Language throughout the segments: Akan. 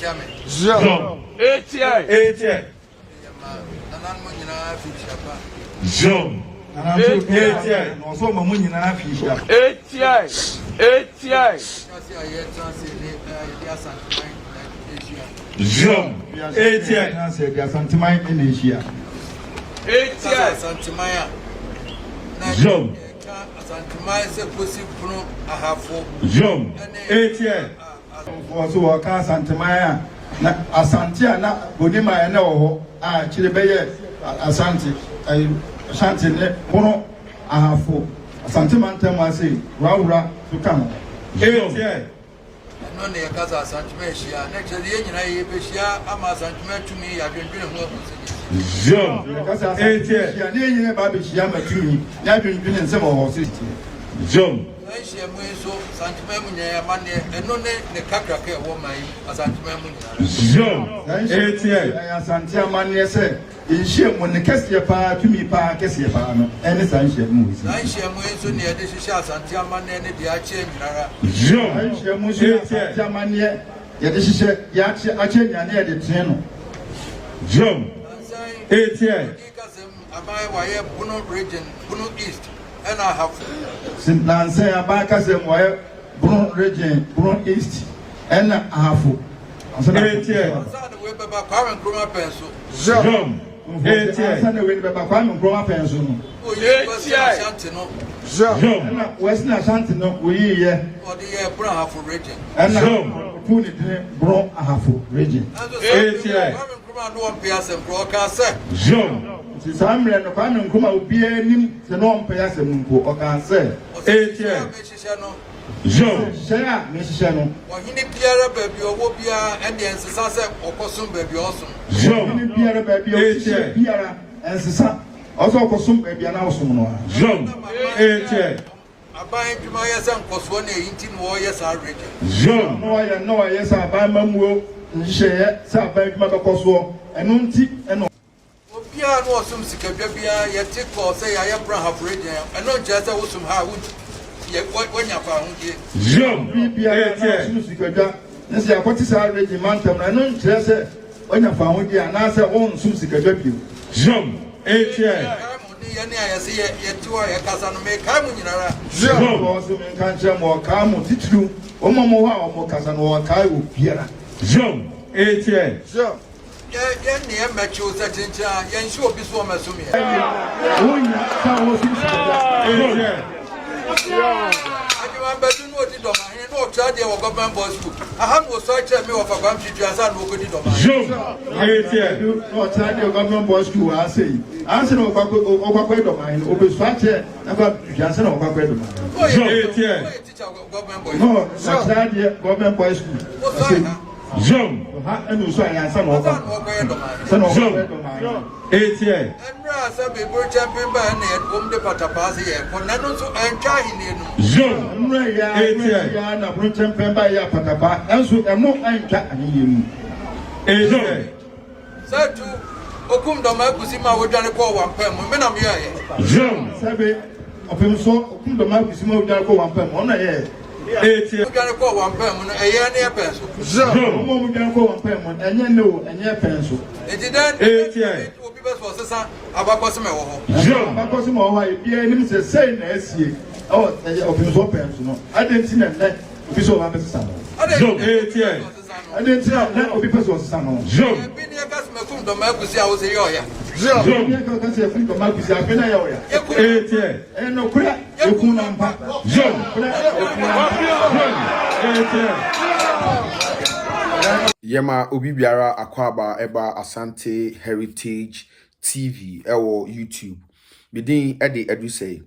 Jom. ATI. Jom. ATI. Jom. Jom. Bono Ahafo. Jom. ATI. So ka Santimaya na Asantia na Bonima na ho a Chilebeye Asanti Ashanti ne Bono Ahafo Asantimanta mase rawura to come. ATI. No ne kaza Santimeshia na chede nyina ye behia ama Santimetumi ya dwendwene ho. Jom. ATI. Ya ne nyina ba behia matumi ya dwendwene nsem ho so. Jom. So Santimemu nya mane eno ne kakraka e wo man Santimemu nya. Jom. ATI. Asantia mane se inhyemu ne kese pa tumi pa kese pa no ene sanhyemu. Sanhyemu so ne de hihya Asantia mane ne de a che nyinara. Jom. Sanhyemu so Asantia mane ye de hihye ya ache nyane ye de tene no. Jom. ATI. Abai wa ye Bono region, Bono East. And I have since Nancy Abaka said, why Bono region, Bono East, and I have ATI. Jom. ATI. Western Ashanti, no, we or the Bono Ahafo region. And Bono Ahafo region. Jom. Samre no kwanu nkoma obi anim se no mpa ya sem nko o kan se ATI. Jom. Share me hihye no ohini biara baabi owo bia ende ensesa se okosum baabi osun. Jom. ohini biara baabi o biara ensesa oso okosum baabi na osum no. Jom. ATI. Abai dwuma ya se nkoso na eyinti no wo ya sa region. Jom. No ya sa abai mamuo nhye sa abai dwuma kokoso eno nti eno Pia no sum sikadwa bia ye tikko say ya Bono Ahafo region eno jese wo sum ha wo ye wanya fa ho die. Jom. bia sum sikadwa nse akoti sa region mantam na eno nkyere se wanya fa ho die ana se won sum sikadwa bio. Jom. ATI. Ye ne ayese ye tiwa ye kasa no me kai mu nyinara. Jom. Wo sum kan che mo ka mo titru o mo ho a mo kasa no wo kai wo biara. Jom. ATI. Jom. Ye ne macho sa chincha ye nshi obi so masumi. Wonya sa wo sum sikadwa. Anyuma bedu no di Dormaahene no try dey government boys school. Aha no so try me of agam chitu asa no go di Dormaahene. Jom. ATI. No try dey government boys school I say. Answer no okwa Dormaahene obesu ache na kwa asa na okwa Dormaahene. Jom. ATI. Teacher government boys. No, try dey government boys school. Jom. Ha enu so anya asa na okwa. Jom. ATI. Emra sa be bro champion ba na e de patapase ye ko nanu so entwa hine no. Jom. Emra ya na bro champion ba ya patapa enso emo antwa aniye mu. ATI. Sa tu okum Dormaahene kusima wodwane ko wampam me na me ye. Jom. Sabe opem so okum Dormaahene kusima wodwane ko wampam ona ye. ATI. Wodwane ko wampam no eye na ye penso. Jom. Mo wodwane ko wampam enye no enye penso. Etidan ATI. obi be so sesa abakosime wo ho. Jom. Abakosime wo ho e bia nim se sei na asie. Oh, opem so penso no. Adenti na na obi so wa be sesa no. Jom. ATI. Adenti na obi pe so sesa no. Jom. Bi ni ka sme kum Dormaahene kusia wo se yo ya. Jom. Ni ka se fun Dormaahene kusia pe na yo ya. ATI. No kura ekun na mpa. Jom. Yema obi biara akwaba eba Asante Heritage TV ewo YouTube. Bidin ede edu say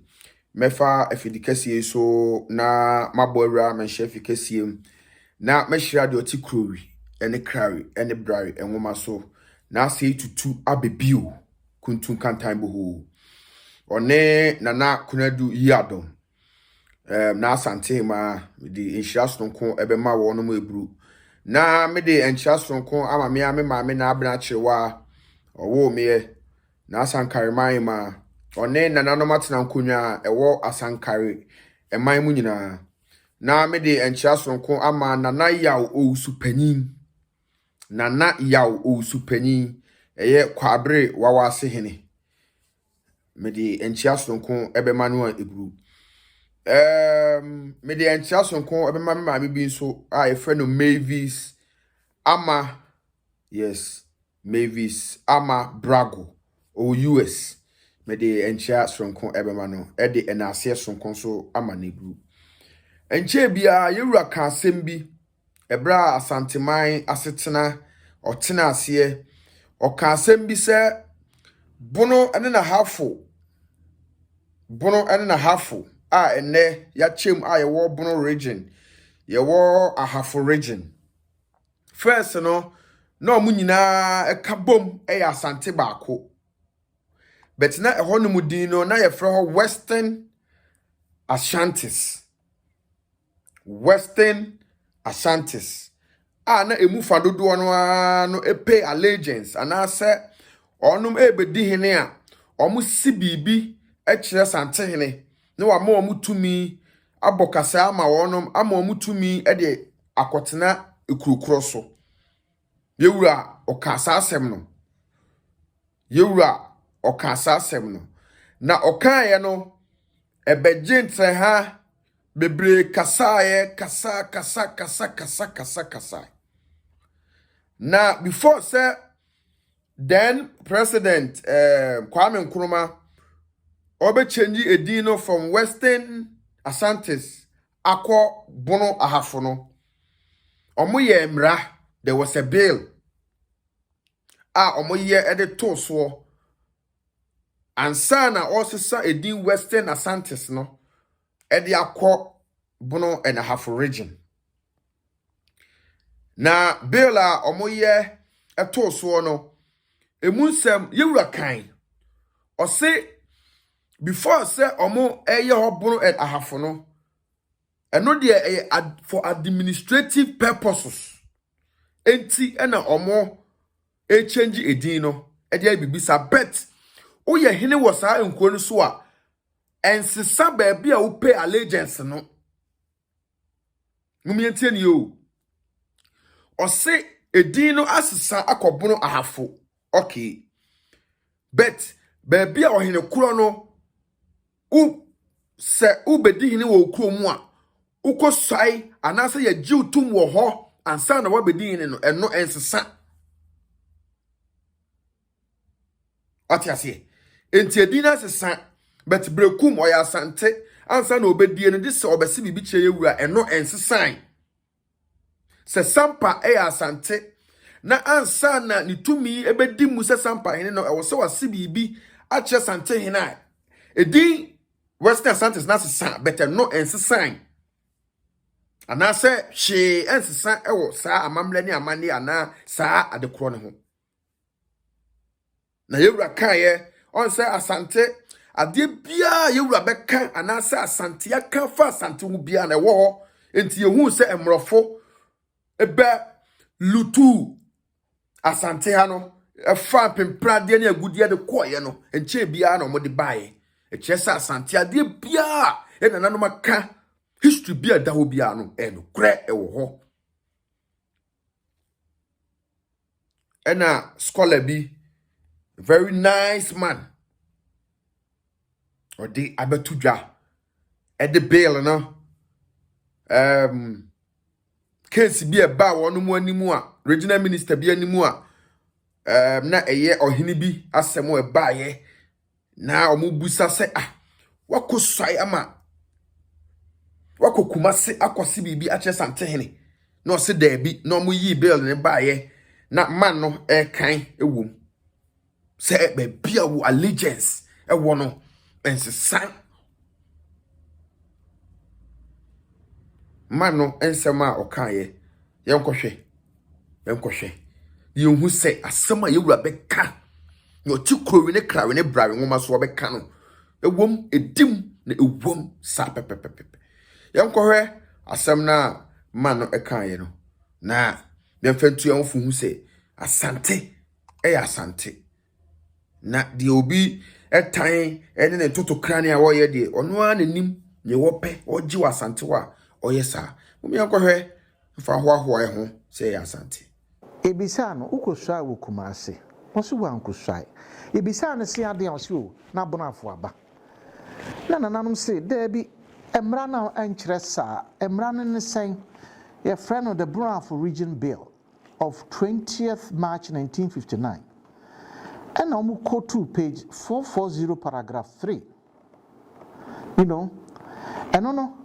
mefa efidikese so na mabowra menhye efikese na mehira de oti krowi ene krari ene brari enwoma so na sei tutu abebio kuntun kantan boho one nana kunadu yadom na Asante ma di insurasonko ebe ma wo no mo ebru na me de enchasonko ama me maame na abna chirewa owo me na asankare man ma one nananom atena nkonwa ewo asankare eman mu nyina na me de enchasonko ama nana ya o supanyin nana yaw o supanyin eye kwabre wawase hene mede enchia sonko ebema no ebru mede enchia sonko ebema me ma bi nso a efre no Mavis ama yes Mavis ama Brago o US mede enchia sonko ebema no ede enase sonko so ama na ebru enche bia yewura ka asem ebra asanteman asetena otena ase oka asem bi se Bono and Ahafo a ene ya chem a ye wo Bono region ye wo Ahafo region first no mu nyina ekabom ya asante baako but na eho no mudin no na ye frɛ ho Western Ashantis na emu fa dodo no pay allegiance anase onum ebedi hene a omu si bibi ekire sante hene ne wa ma omu tumi abokasa ama wonum ama omu tumi de akotena ekurokuro so yewura okasa asem no na okaye no ebeje ntre ha bebre kasa na before say then President Kwame Nkrumah obe change edino from Western Ashantis akọ Bono Ahafo no omoye mra there was a bill omoye edito so ansana osisa edin Western Ashantis no edi akọ Bono and Ahafo region na bill omoye eto so no emunsem yewura kan o say before say omo eye ho Bono and Ahafo no eno de for administrative purposes enti na omo change edin no e de bibisa bet o ye hene wo sa enko no so a ensesa ba bia wo pay allegiance no mumientie ni o say edin no asesa akobono Ahafo okay but baby a ohene kuro no u bedi hene wo kuro mu a ukosai anase ye jiutum wo ho ansa na wabedi hene no eno ensesa atiase enti edin asesa but brekum oya asante ansa na obedi no dis obesi bibi kire yewura eno ensesan se sampa asante na ansa na ni tumi ebedi mu se sampa hene no ewo se wase bibi ache sante hene a edin Western Ashantis na sesa better no ensesan anase hwe ensesan ewo saa amamle ni amane ana saa adekoro ne ho na yewura kaye on se asante ade bia yewura beka anase asante yaka fa asante hu bia na ewo ho enti yehu se emrofo ebe lutu asante ha no efa pemprade ne agudie de koye no enche bia na mo de bae echesa asante ade bia e nananom aka history bia da ho bia no no kre ewo ho ena scholar bi very nice man odi abetudwa e de bail no case bi e ba wonu mu animu a regional minister bi animu a na eye ohini bi asemo e ba ye na omubusa se wakosai ama wakokuma se akwose bibi ache sante hene na o se da bi na omuyi bill ne ba ye na man no e kan ewom se be bia wo allegiance e wo no ensesan man no ensema okaye yenkohwe yehu se asema yewura beka no chikrowi ne krawe ne brawe ngoma so beka no ewom edim na ewom sa pepepepe yenkohwe asem na man no ekaye no na yemfantu yemfu hu se asante asante na de obi etan ene ne toto krane a wo ye de ono a nanim ne wope oji wasante wa oyesa mumi yenkohwe fa ho ho ho se asante ebisa no ukosua wo Kumase oso wa nkosua ebisa no se ade oso o na Bono Ahafo aba na nananom se there bi emra na enkyere sa emra no ne sen your friend of the Bono Ahafo Region Bill of 20th March 1959 and omu quote to page 440 paragraph 3 you know and no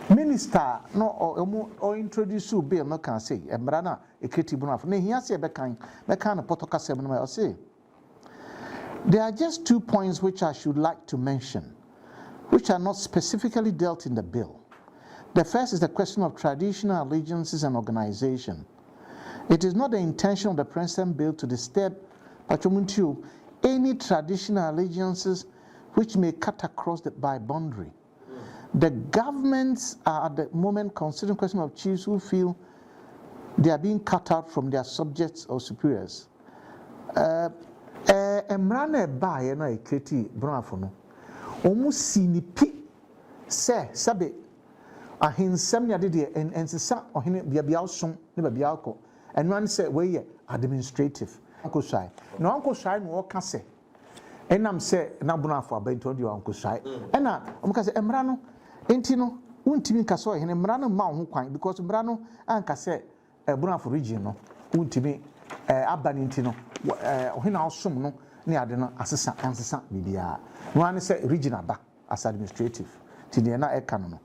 minister no or introduce you bill no can say emra na ekreti Bono Ahafo na hia se be kan no potoka sem no I say there are just 2 points which I should like to mention which are not specifically dealt in the bill. The first is the question of traditional allegiances and organization. It is not the intention of the present bill to disturb any traditional allegiances which may cut across the boundary. The governments are at the moment considering the question of chiefs who feel they are being cut out from their subjects or superiors. Emrana bae na ekreti Bono Ahafo no. Omu sinipi se sabe ahinsam ya de ensesa ohene bia osom ne bia akọ enu an se we ye administrative ankosai no ankosai no o ka se enam se na Bono Ahafo abento de ankosai ena omu ka se emra no enti no untimi nka so ohene emra no ma ho kwan because emra no anka se Bono Ahafo region no untimi aba ni enti no ohene osom no ne ade no asesa bibia no an se region aba as administrative ti ne na eka no